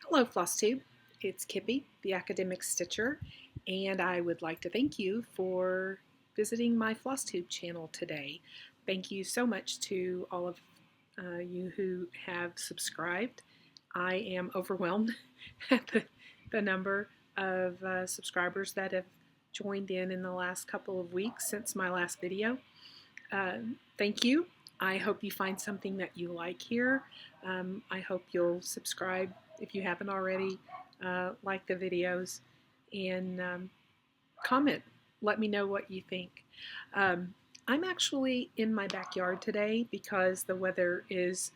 Hello, Flosstube. It's Kippy, the Academic Stitcher, and I would like to thank you for visiting my Flosstube channel today. Thank you so much to all of you who have subscribed. I am overwhelmed at the number of subscribers that have joined in the last couple of weeks since my last video. Thank you. I hope you find something that you like here. I hope you'll subscribe if you haven't already, like the videos, and comment. Let me know what you think. I'm actually in my backyard today because the weather is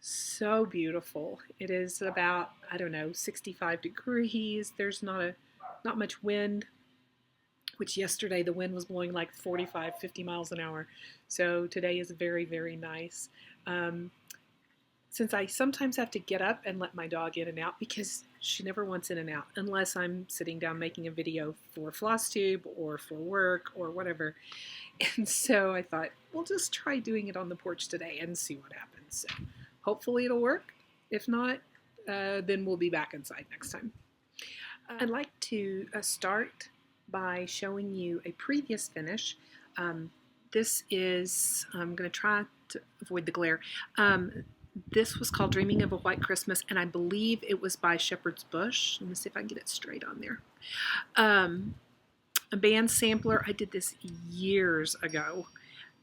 so beautiful. It is about, I don't know, 65 degrees. There's not much wind, which yesterday the wind was blowing like 45, 50 miles an hour. So today is very, very nice. Since I sometimes have to get up and let my dog in and out because she never wants in and out unless I'm sitting down making a video for Flosstube or for work or whatever. And so I thought, we'll just try doing it on the porch today and see what happens. So hopefully it'll work. If not, then we'll be back inside next time. I'd like to start by showing you a previous finish. This is, I'm going to try to avoid the glare. This was called Dreaming of a White Christmas, and I believe it was by Shepherd's Bush. Let me see if I can get it straight on there. A band sampler. I did this years ago,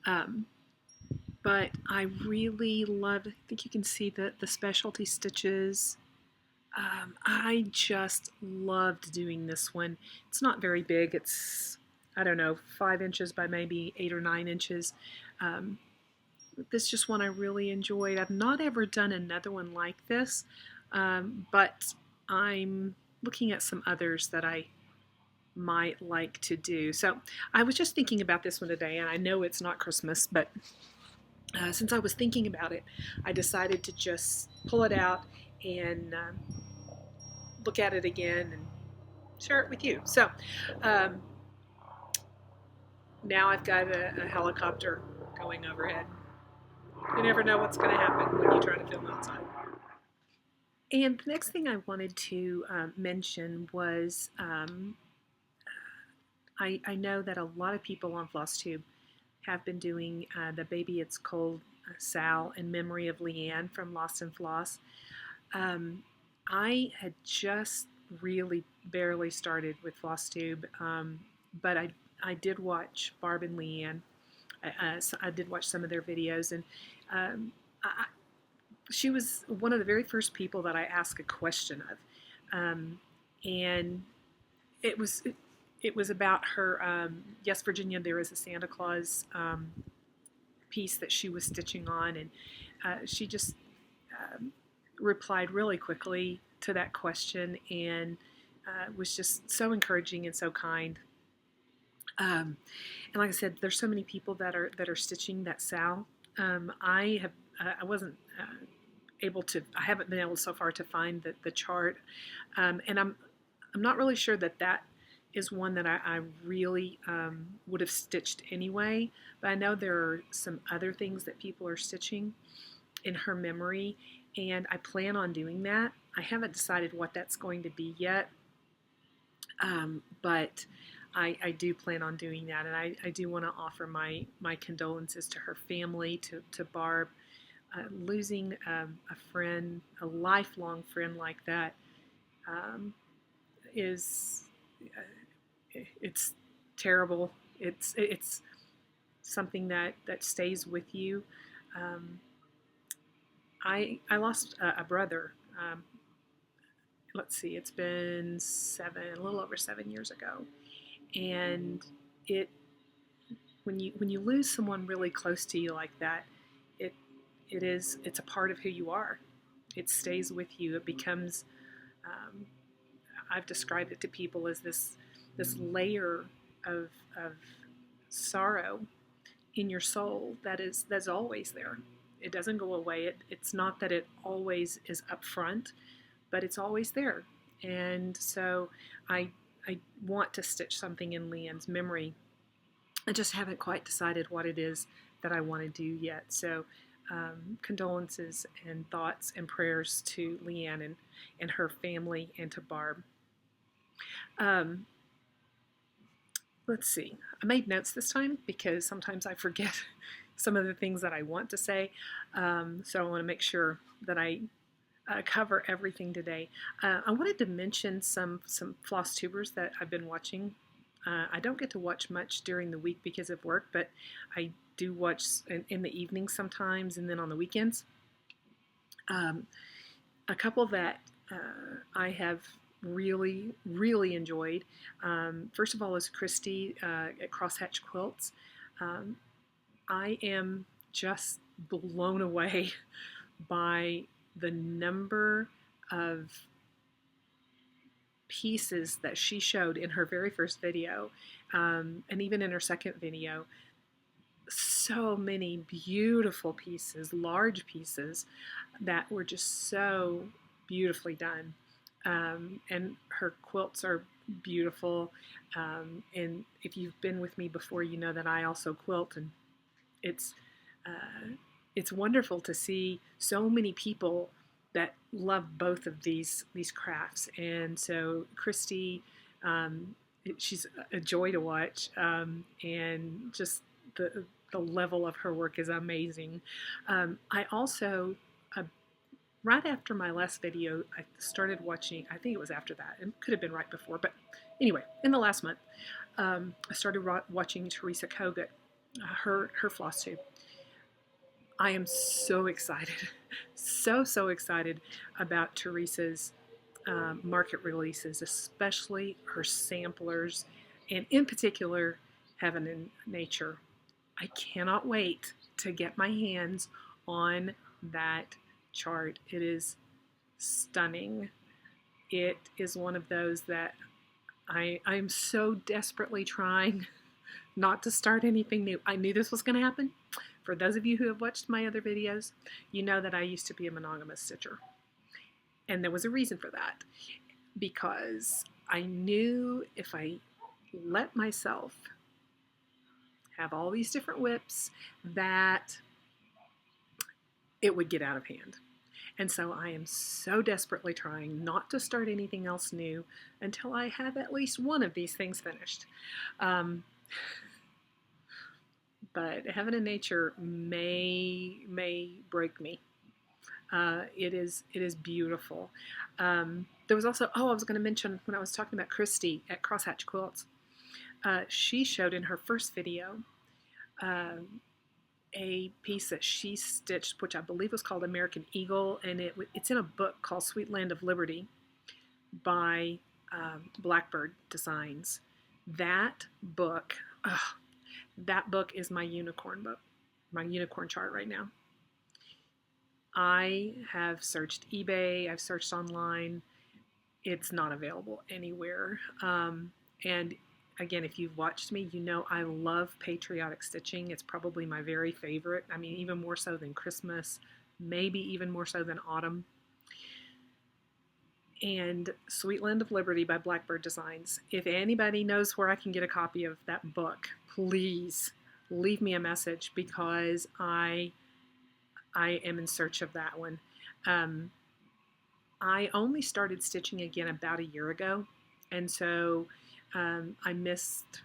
but I really loved, I think you can see the specialty stitches. I just loved doing this one. It's not very big. It's, I don't know, 5 inches by maybe 8 or 9 inches. This is just one I really enjoyed. I've not ever done another one like this, but I'm looking at some others that I might like to do. So I was just thinking about this one today, and I know it's not Christmas, but since I was thinking about it, I decided to just pull it out and look at it again and share it with you. So now I've got a helicopter going overhead. You never know what's going to happen when you try to film outside. And the next thing I wanted to mention was I know that a lot of people on Flosstube have been doing the Baby It's Cold Sal in memory of Leanne from Lost and Floss. I had just really barely started with Flosstube, but I did watch Barb and Leanne. I did watch some of their videos, and she was one of the very first people that I asked a question of, and it was about her. Yes, Virginia, there is a Santa Claus piece that she was stitching on, and she just replied really quickly to that question, and was just so encouraging and so kind. And like I said, there's so many people that are stitching that Sal. I haven't been able so far to find the chart, and I'm not really sure that is one that I really would have stitched anyway. But I know there are some other things that people are stitching in her memory, and I plan on doing that. I haven't decided what that's going to be yet, but I do plan on doing that, and I do want to offer my condolences to her family, to Barb. Losing a friend, a lifelong friend like that, is it's terrible. It's something that stays with you. I lost a brother. Let's see, it's been a little over 7 years ago, and when you lose someone really close to you like that, it's a part of who you are. It stays with you. It becomes, I've described it to people as this layer of sorrow in your soul that's always there. It doesn't go away. It's not that it always is up front, but it's always there. And so I want to stitch something in Leanne's memory. I just haven't quite decided what it is that I want to do yet. So condolences and thoughts and prayers to Leanne and her family, and to Barb. Um, let's see. I made notes this time because sometimes I forget some of the things that I want to say. So I want to make sure that I cover everything today. I wanted to mention some Flosstubers that I've been watching. I don't get to watch much during the week because of work, but I do watch in the evenings sometimes, and then on the weekends. A couple that I have really enjoyed. First of all is Christy at Crosshatch Quilts. I am just blown away by the number of pieces that she showed in her very first video, and even in her second video. So many beautiful pieces, large pieces that were just so beautifully done. And her quilts are beautiful. And if you've been with me before, you know that I also quilt, and it's wonderful to see so many people that love both of these crafts. And so Christy, she's a joy to watch, and just the level of her work is amazing. I also, right after my last video, I started watching, I think it was after that, it could have been right before, but anyway, in the last month, I started watching Teresa Kogut, her Flosstube. I am so excited, so excited about Teresa's market releases, especially her samplers, and in particular, Heaven and Nature. I cannot wait to get my hands on that chart. It is stunning. It is one of those that I'm so desperately trying not to start anything new. I knew this was going to happen. For those of you who have watched my other videos, you know that I used to be a monogamous stitcher. And there was a reason for that. Because I knew if I let myself have all these different whips, that it would get out of hand. And so I am so desperately trying not to start anything else new until I have at least one of these things finished. But Heaven and Nature may break me. It is beautiful. There was also, I was going to mention when I was talking about Christy at Crosshatch Quilts, she showed in her first video a piece that she stitched, which I believe was called American Eagle, and it's in a book called Sweet Land of Liberty by Blackbird Designs. That book is my unicorn book, my unicorn chart right now. I have searched eBay, I've searched online. It's not available anywhere. And again, if you've watched me, you know I love patriotic stitching. It's probably my very favorite. I mean, even more so than Christmas, maybe even more so than autumn. And Sweet Land of Liberty by Blackbird Designs. If anybody knows where I can get a copy of that book, please leave me a message, because I am in search of that one. I only started stitching again about a year ago, and so I missed,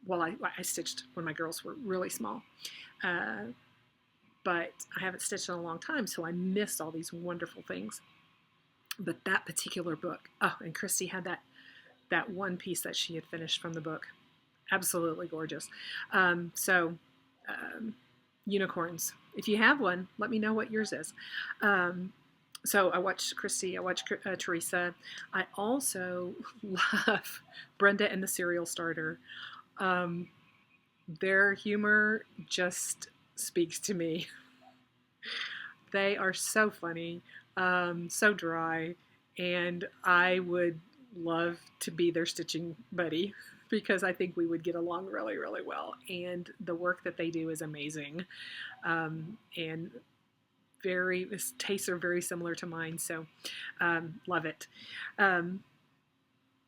well, I stitched when my girls were really small, but I haven't stitched in a long time, so I missed all these wonderful things. But that particular book, and Christy had that one piece that she had finished from the book. Absolutely gorgeous. Unicorns. If you have one, let me know what yours is. So I watched Christy, I watched Teresa. I also love Brenda and the Cereal Starter. Their humor just speaks to me. They are so funny, so dry, and I would love to be their stitching buddy, because I think we would get along really well. And the work that they do is amazing, and his tastes are very similar to mine, so love it. And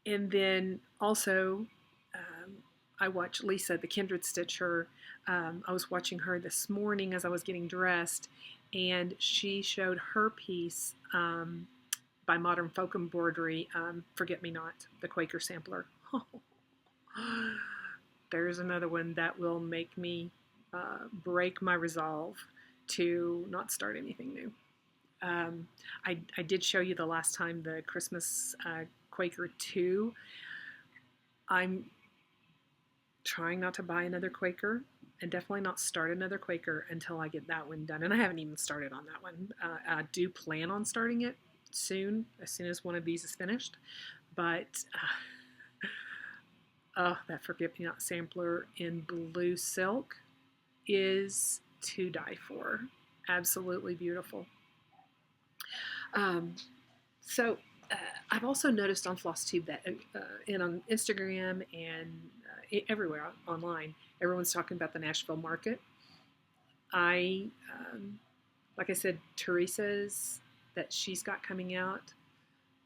then also I watch Lisa, the Kindred Stitcher. I was watching her this morning as I was getting dressed, and she showed her piece by Modern Folk Embroidery, Forget Me Not, the Quaker sampler. There's another one that will make me break my resolve to not start anything new. I did show you the last time the Christmas Quaker 2. I'm trying not to buy another Quaker and definitely not start another Quaker until I get that one done. And I haven't even started on that one. I do plan on starting it soon, as soon as one of these is finished. But oh, that Forget Me Not sampler in blue silk is to die for. Absolutely beautiful. So I've also noticed on Flosstube that, and on Instagram and everywhere online, everyone's talking about the Nashville Market. Like I said, Teresa's that she's got coming out,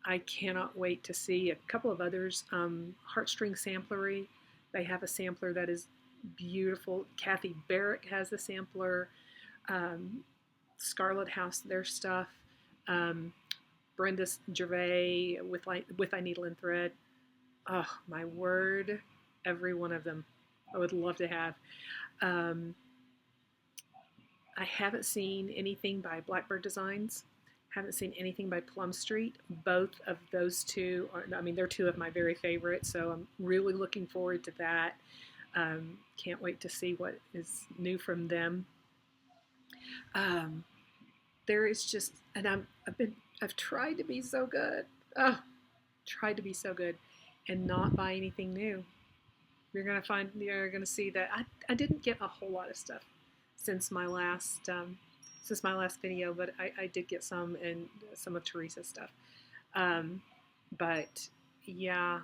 I cannot wait to see. A couple of others, Heartstring Samplery, they have a sampler that is beautiful. Kathy Barrick has a sampler. Scarlet House, their stuff. Brenda Gervais with I Needle and Thread. Oh, my word. Every one of them I would love to have. I haven't seen anything by Blackbird Designs. Haven't seen anything by Plum Street. Both of those two are, I mean, they're two of my very favorites, so I'm really looking forward to that. Can't wait to see what is new from them. There is just, and I've tried to be so good. Oh, tried to be so good and not buy anything new. You're gonna see that I didn't get a whole lot of stuff since my last video, but I did get some, and some of Teresa's stuff. But yeah,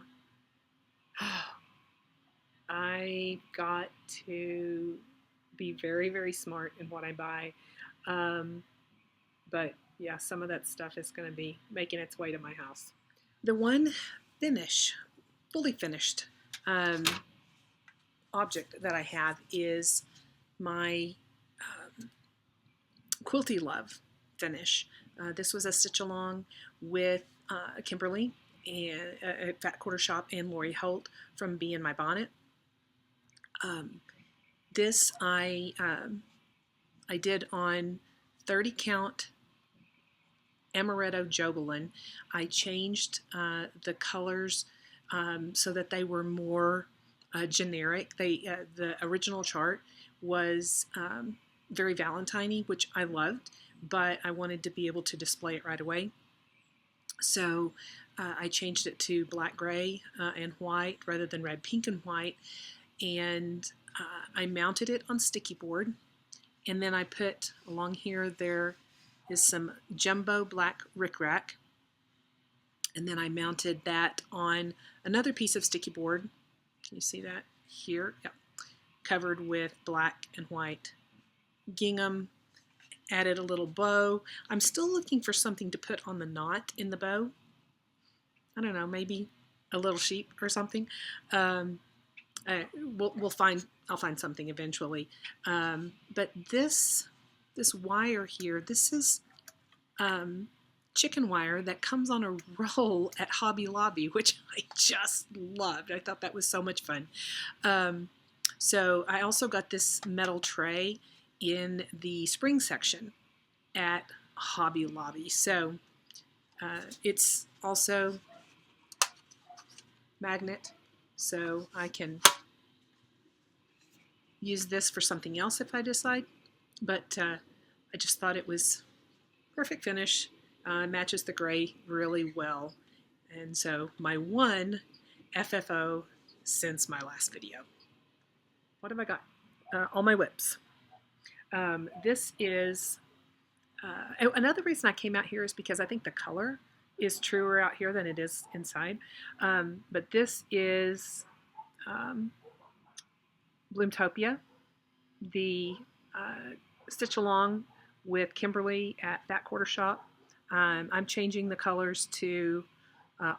I got to be very, very smart in what I buy. But yeah, some of that stuff is going to be making its way to my house. The one fully finished object that I have is my Quilty Love finish. This was a stitch along with Kimberly and at Fat Quarter Shop and Lori Holt from Bee in My Bonnet. This I did on 30 count Amaretto Jobelin. I changed the colors so that they were more generic. The original chart was very Valentine-y, which I loved, but I wanted to be able to display it right away. So I changed it to black, gray, and white rather than red, pink, and white. And I mounted it on sticky board. And then I put along here, there is some jumbo black rickrack. And then I mounted that on another piece of sticky board. Can you see that here? Yep. Covered with black and white gingham. Added a little bow. I'm still looking for something to put on the knot in the bow. I don't know, maybe a little sheep or something. I'll find something eventually. But this wire here, this is chicken wire that comes on a roll at Hobby Lobby, which I just loved. I thought that was so much fun. So I also got this metal tray in the spring section at Hobby Lobby. So it's also magnet, so I can use this for something else if I decide. But I just thought it was perfect finish. Matches the gray really well. And so my one FFO since my last video. What have I got? All my whips. This is, another reason I came out here is because I think the color is truer out here than it is inside. But this is Bloomtopia, the stitch along with Kimberly at Fat Quarter Shop. I'm changing the colors to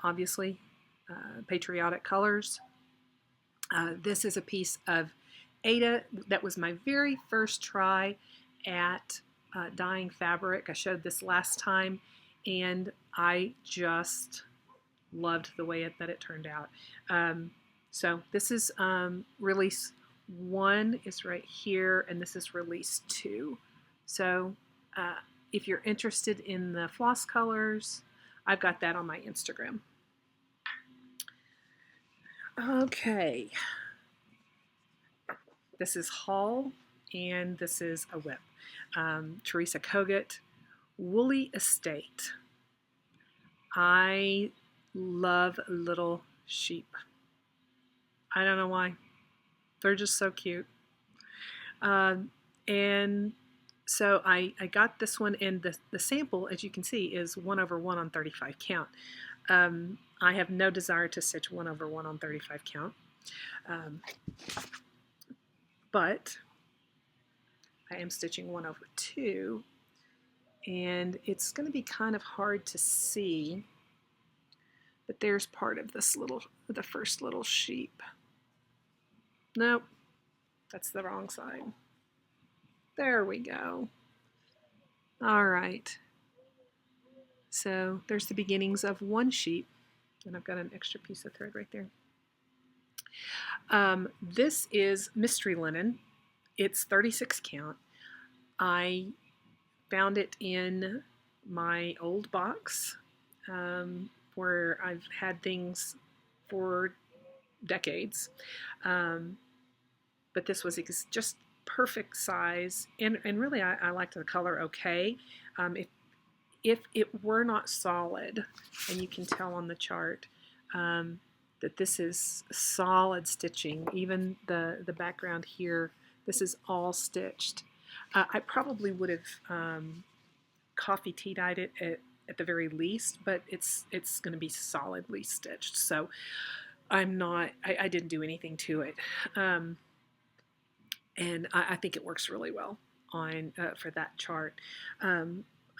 obviously patriotic colors. This is a piece of Ada, that was my very first try at dyeing fabric. I showed this last time, and I just loved the way that it turned out. So this is release 1 is right here, and this is release 2. So if you're interested in the floss colors, I've got that on my Instagram. Okay, this is Hall, and this is a whip. Teresa Kogut, Woolly Estate. I love little sheep. I don't know why. They're just so cute. And so I got this one, and the sample, as you can see, is 1/1 on 35 count. I have no desire to stitch 1/1 on 35 count. But I am stitching 1/2, and it's going to be kind of hard to see, but there's part of this the first little sheep. Nope, that's the wrong side. There we go. All right. So there's the beginnings of one sheep, and I've got an extra piece of thread right there. This is Mystery Linen. It's 36 count. I found it in my old box where I've had things for decades. But this was just perfect size, and really I liked the color okay. If it were not solid, and you can tell on the chart that this is solid stitching, even the background here, this is all stitched. I probably would have coffee tea dyed it at the very least, but it's going to be solidly stitched, so I didn't do anything to it. And I think it works really well on for that chart.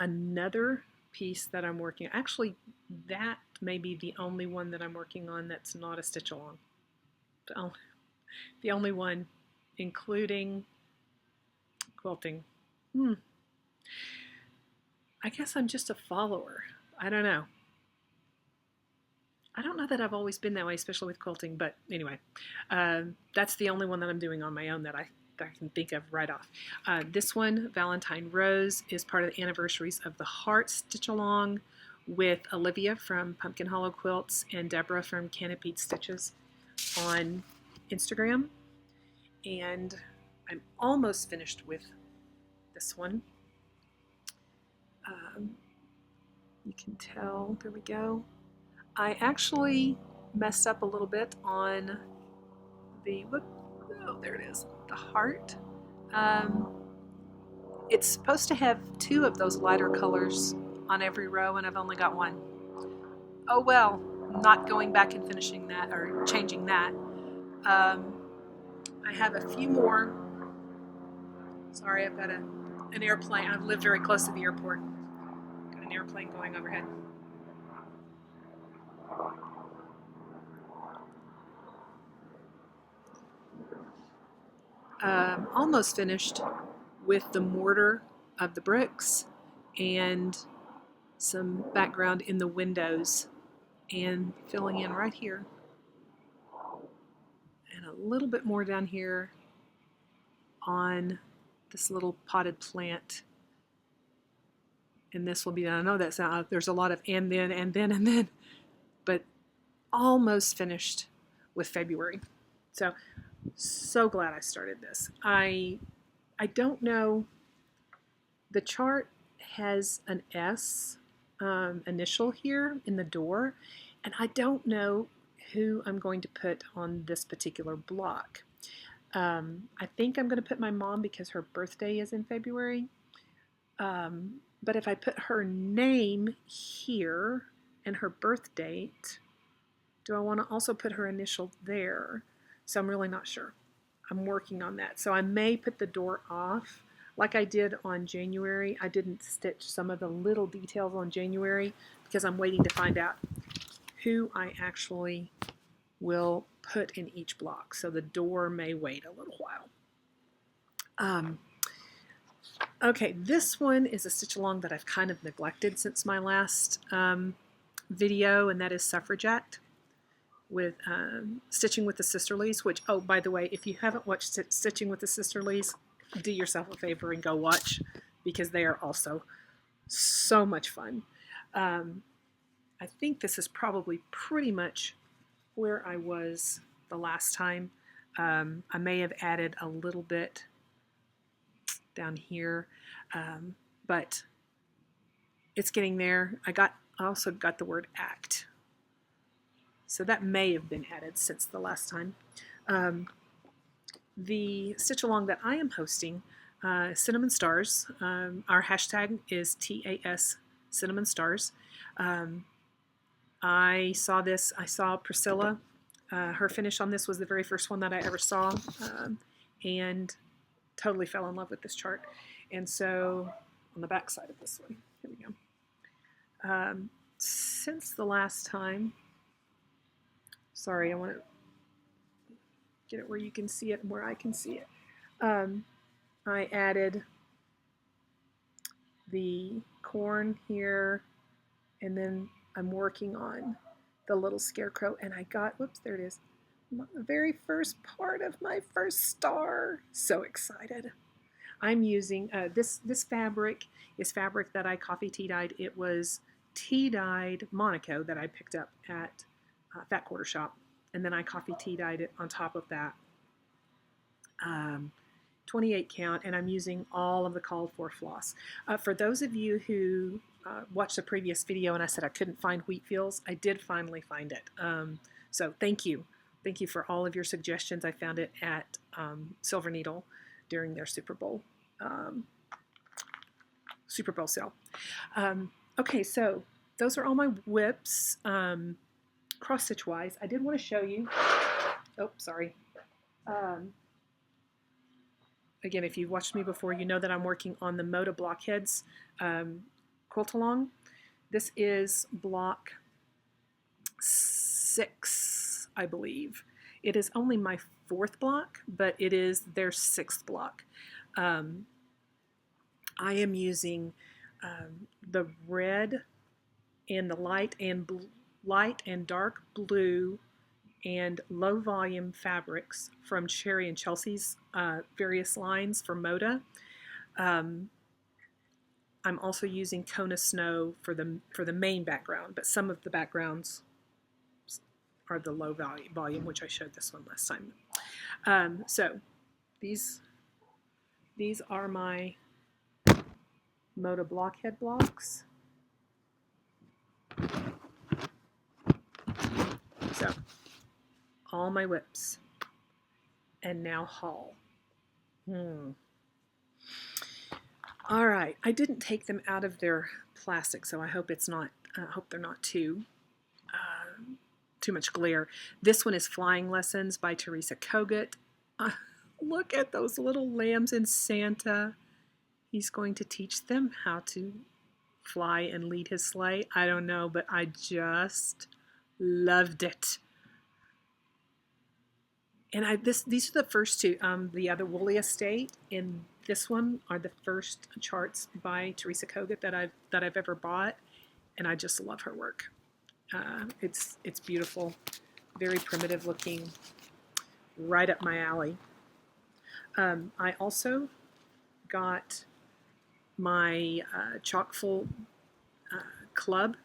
Another piece that I'm working on, actually that may be the only one that I'm working on that's not a stitch along. The only one, including quilting. I guess I'm just a follower. I don't know. I don't know that I've always been that way, especially with quilting, but anyway, that's the only one that I'm doing on my own that I can think of right off. This one, Valentine Rose, is part of the anniversaries of the Heart Stitch Along with Olivia from Pumpkin Hollow Quilts and Deborah from Canopied Stitches on Instagram. And I'm almost finished with this one. You can tell, there we go. I actually messed up a little bit on the, there it is, the heart. It's supposed to have 2 of those lighter colors on every row, and I've only got 1. Oh well, I'm not going back and finishing that or changing that. I have a few more. Sorry, I've got an airplane. I live very close to the airport. Got an airplane going overhead. Almost finished with the mortar of the bricks and some background in the windows and filling in right here and a little bit more down here on this little potted plant, and this will be done. I know that's there's a lot of and then, but almost finished with February. So glad I started this. I don't know, the chart has an S initial here in the door, and I don't know who I'm going to put on this particular block. I think I'm going to put my mom because her birthday is in February, but if I put her name here and her birth date, do I want to also put her initial there? So I'm really not sure. I'm working on that. So I may put the door off like I did on January. I didn't stitch some of the little details on January because I'm waiting to find out who I actually will put in each block. So the door may wait a little while. Okay, this one is a stitch along that I've kind of neglected since my last video, and that is Suffragette with Stitching with the Sisterlies, which, oh, by the way, if you haven't watched Stitching with the Sisterlies, do yourself a favor and go watch, because they are also so much fun. I think this is probably pretty much where I was the last time. I may have added a little bit down here, but it's getting there. I also got the word act, so that may have been added since the last time. The stitch along that I am hosting, Cinnamon Stars, our hashtag is TAS Cinnamon Stars. I saw Priscilla, her finish on this was the very first one that I ever saw, and totally fell in love with this chart. And so on the back side of this one, here we go. Since the last time, sorry, I want to get it where you can see it and where I can see it. I added the corn here, and then I'm working on the little scarecrow, and I got, whoops, there it is, the very first part of my first star. So excited. I'm using, this fabric is fabric that I coffee tea dyed. It was tea dyed Monaco that I picked up at Fat Quarter Shop, and then I coffee tea dyed it on top of that. 28 count, and I'm using all of the called for floss. For those of you who watched the previous video and I said I couldn't find wheat fields, I did finally find it. So thank you. Thank you for all of your suggestions. I found it at Silver Needle during their Super Bowl sale. Okay, so those are all my whips, cross stitch wise. I did want to show you, oh, sorry. Again, if you've watched me before, you know that I'm working on the Moda Blockheads quilt along. This is block 6, I believe. It is only my 4th block, but it is their 6th block. I am using the red and the light and dark blue and low volume fabrics from Cherry and Chelsea's various lines for Moda. I'm also using Kona Snow for the main background, but some of the backgrounds are the low volume, which I showed this one last time. So these are my Moda Blockhead blocks. So all my whips, and now haul. All right, I didn't take them out of their plastic, so I hope it's not. Hope they're not too much glare. This one is Flying Lessons by Teresa Kogut. Look at those little lambs in Santa. He's going to teach them how to fly and lead his sleigh. I don't know, but I just loved it. And these are the first two. The other Woolly Estate and this one are the first charts by Teresa Kogut that I've ever bought, and I just love her work. It's beautiful, very primitive looking, right up my alley. I also got my Chockful Club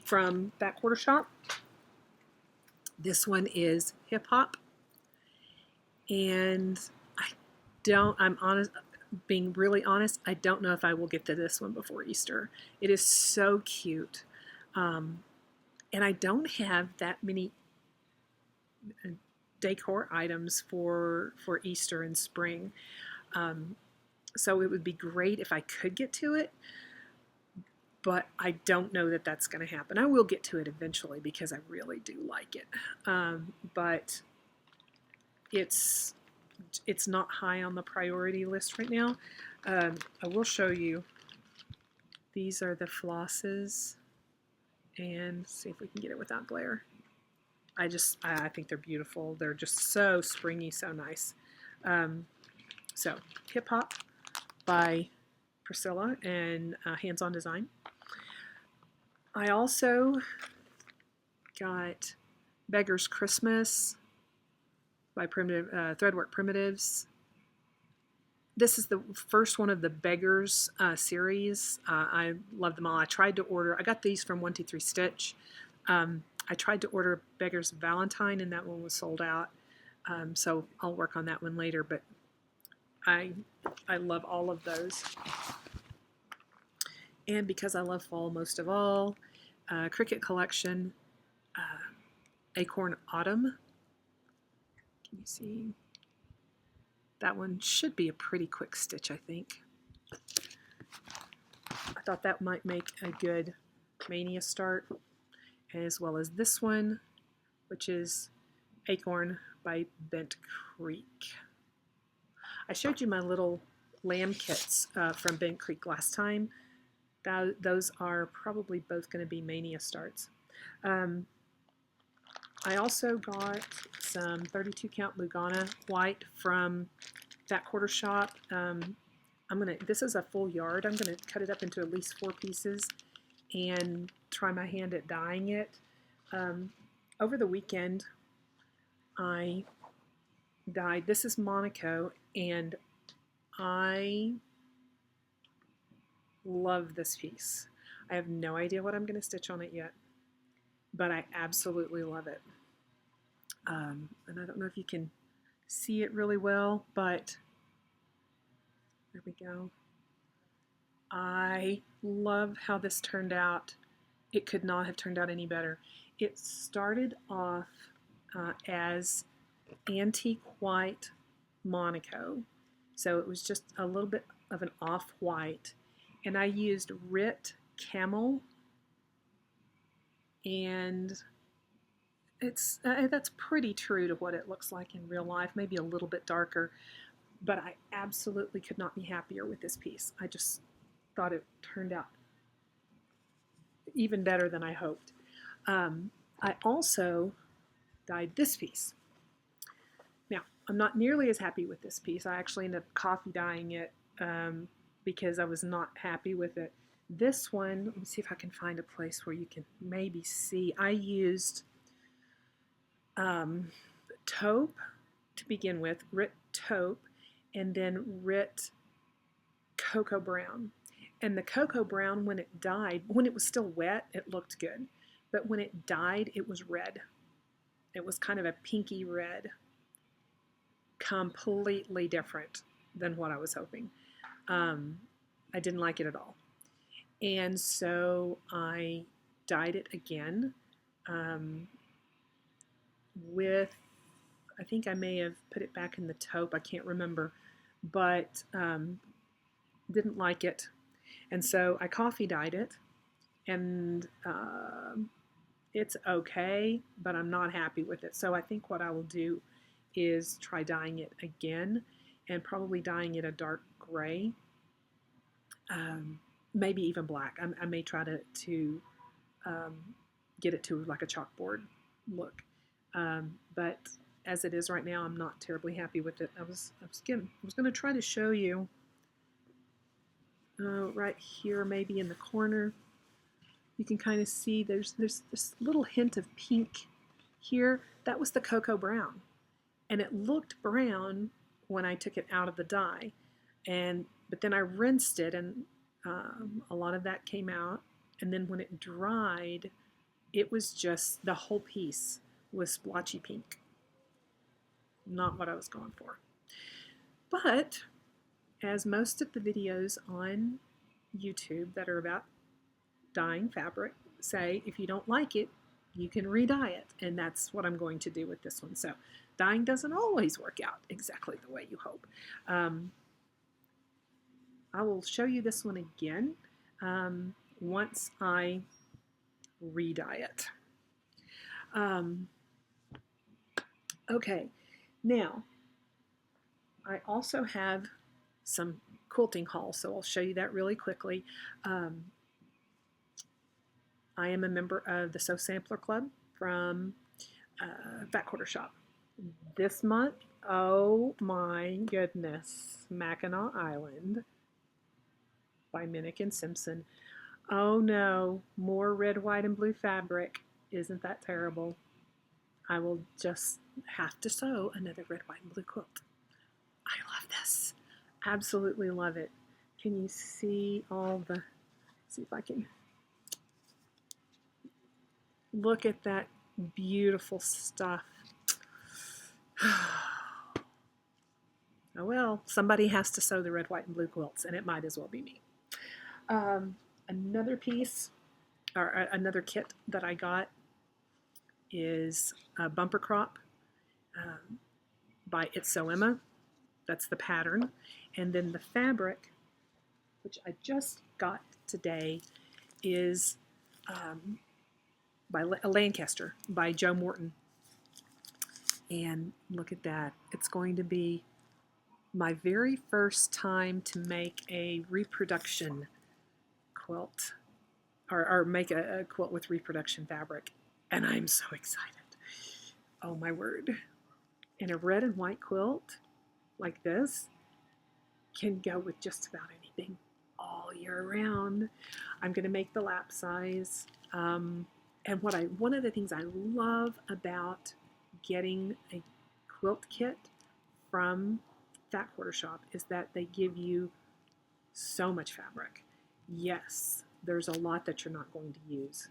from Fat Quarter Shop. This one is Hip Hop, and I'm honest, being really honest, I don't know if I will get to this one before Easter. It is so cute, and I don't have that many decor items for Easter and spring, so it would be great if I could get to it, but I don't know that that's going to happen. I will get to it eventually because I really do like it, but it's not high on the priority list right now. I will show you. These are the flosses, and see if we can get it without glare. I think they're beautiful. They're just so springy, so nice. So Hip Hop by Priscilla and Hands On Design. I also got Beggars Christmas by Threadwork Primitives. This is the first one of the Beggars series. I love them all. I tried to order, I got these from 123 Stitch. I tried to order Beggars Valentine, and that one was sold out. So I'll work on that one later, but I love all of those. And because I love fall most of all, Cricut Collection, Acorn Autumn. Can you see? That one should be a pretty quick stitch, I think. I thought that might make a good Mania start, as well as this one, which is Acorn by Bent Creek. I showed you my little lamb kits from Bent Creek last time. Those are probably both going to be Mania starts. I also got some 32 count Lugana white from Fat Quarter Shop. This is a full yard. I'm going to cut it up into at least 4 pieces and try my hand at dyeing it. Over the weekend, I dyed, this is Monaco, and I love this piece. I have no idea what I'm going to stitch on it yet, but I absolutely love it. And I don't know if you can see it really well, but there we go. I love how this turned out. It could not have turned out any better. It started off as antique white Monaco, so it was just a little bit of an off-white, and I used Rit Camel, and that's pretty true to what it looks like in real life, maybe a little bit darker, but I absolutely could not be happier with this piece. I just thought it turned out even better than I hoped. I also dyed this piece. Now, I'm not nearly as happy with this piece. I actually ended up coffee dyeing it because I was not happy with it. This one, let me see if I can find a place where you can maybe see. I used taupe to begin with, Rit taupe, and then Rit cocoa brown. And the cocoa brown, when it dyed, when it was still wet, it looked good. But when it dyed, it was red. It was kind of a pinky red. Completely different than what I was hoping. I didn't like it at all. And so I dyed it again with, I think I may have put it back in the taupe, I can't remember, but didn't like it. And so I coffee dyed it, and it's okay, but I'm not happy with it. So I think what I will do is try dyeing it again, and probably dyeing it a dark gray, maybe even black. I may try to get it to like a chalkboard look. But as it is right now, I'm not terribly happy with it. I was going to try to show you right here, maybe in the corner. You can kind of see there's this little hint of pink here. That was the cocoa brown, and it looked brown when I took it out of the dye, but then I rinsed it, and a lot of that came out. And then when it dried, it was just, the whole piece was splotchy pink. Not what I was going for. But as most of the videos on YouTube that are about dyeing fabric say, if you don't like it, you can re-dye it. And that's what I'm going to do with this one. So dyeing doesn't always work out exactly the way you hope. I will show you this one again once I re-dye it. Okay, now I also have some quilting hauls, so I'll show you that really quickly. I am a member of the Sew Sampler Club from Fat Quarter Shop. This month, oh my goodness, Mackinac Island by Minnick and Simpson. Oh no, more red, white, and blue fabric. Isn't that terrible? I will just have to sew another red, white, and blue quilt. I love this. Absolutely love it. Can you see all the, see if I can, look at that beautiful stuff. Oh well, somebody has to sew the red, white, and blue quilts, and it might as well be me. Another piece, or another kit that I got is a Bumper Crop by It's So Emma. That's the pattern. And then the fabric, which I just got today, is by Lancaster by Joe Morton. And look at that. It's going to be my very first time to make a reproduction quilt, or make a quilt with reproduction fabric. And I'm so excited. Oh my word. And a red and white quilt like this can go with just about anything all year round. I'm going to make the lap size. And one of the things I love about getting a quilt kit from Fat Quarter Shop is that they give you so much fabric. Yes, there's a lot that you're not going to use.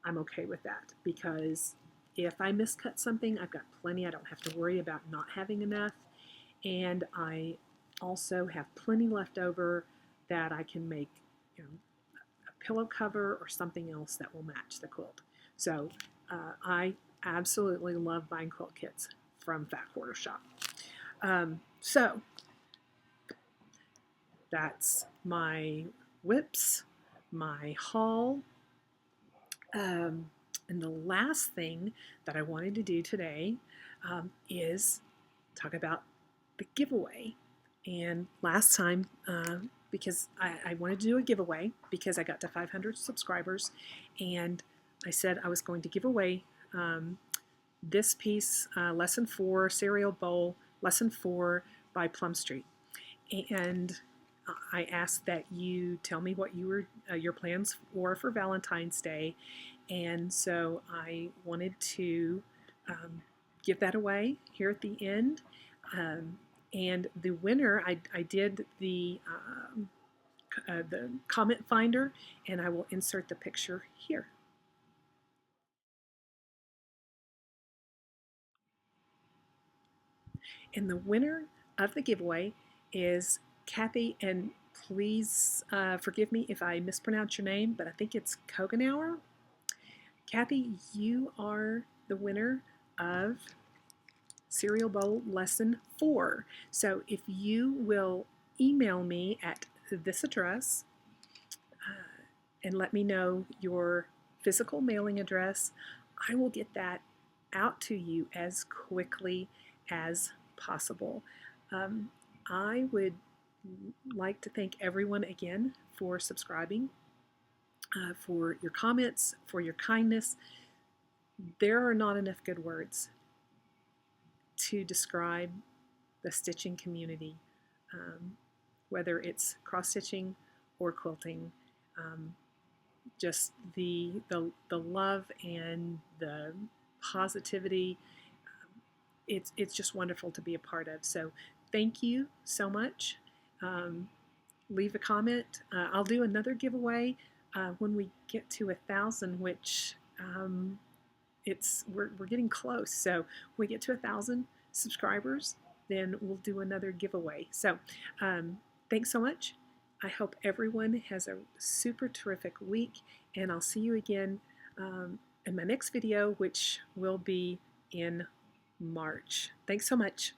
I'm okay with that, because if I miscut something, I've got plenty. I don't have to worry about not having enough. And I also have plenty left over that I can make, you know, a pillow cover or something else that will match the quilt. So I absolutely love buying quilt kits from Fat Quarter Shop. So that's my whips, my haul. And the last thing that I wanted to do today is talk about the giveaway. And last time, because I wanted to do a giveaway because I got to 500 subscribers, and I said I was going to give away this piece, Lesson 4, Cereal Bowl, Lesson 4 by Plum Street. And I asked that you tell me what your plans were for Valentine's Day, and so I wanted to give that away here at the end. And the winner, I did the comment finder, and I will insert the picture here. And the winner of the giveaway is Kathy, and please forgive me if I mispronounce your name, but I think it's Kogenauer. Kathy, you are the winner of Cereal Bowl Lesson 4. So if you will email me at this address and let me know your physical mailing address, I will get that out to you as quickly as possible. I would like to thank everyone again for subscribing, for your comments, for your kindness. There are not enough good words to describe the stitching community, whether it's cross-stitching or quilting. Just the love and the positivity, it's just wonderful to be a part of. So thank you so much. Leave a comment. I'll do another giveaway when we get to 1,000, which we're getting close. So when we get to 1,000 subscribers, then we'll do another giveaway. So thanks so much. I hope everyone has a super terrific week, and I'll see you again in my next video, which will be in March. Thanks so much.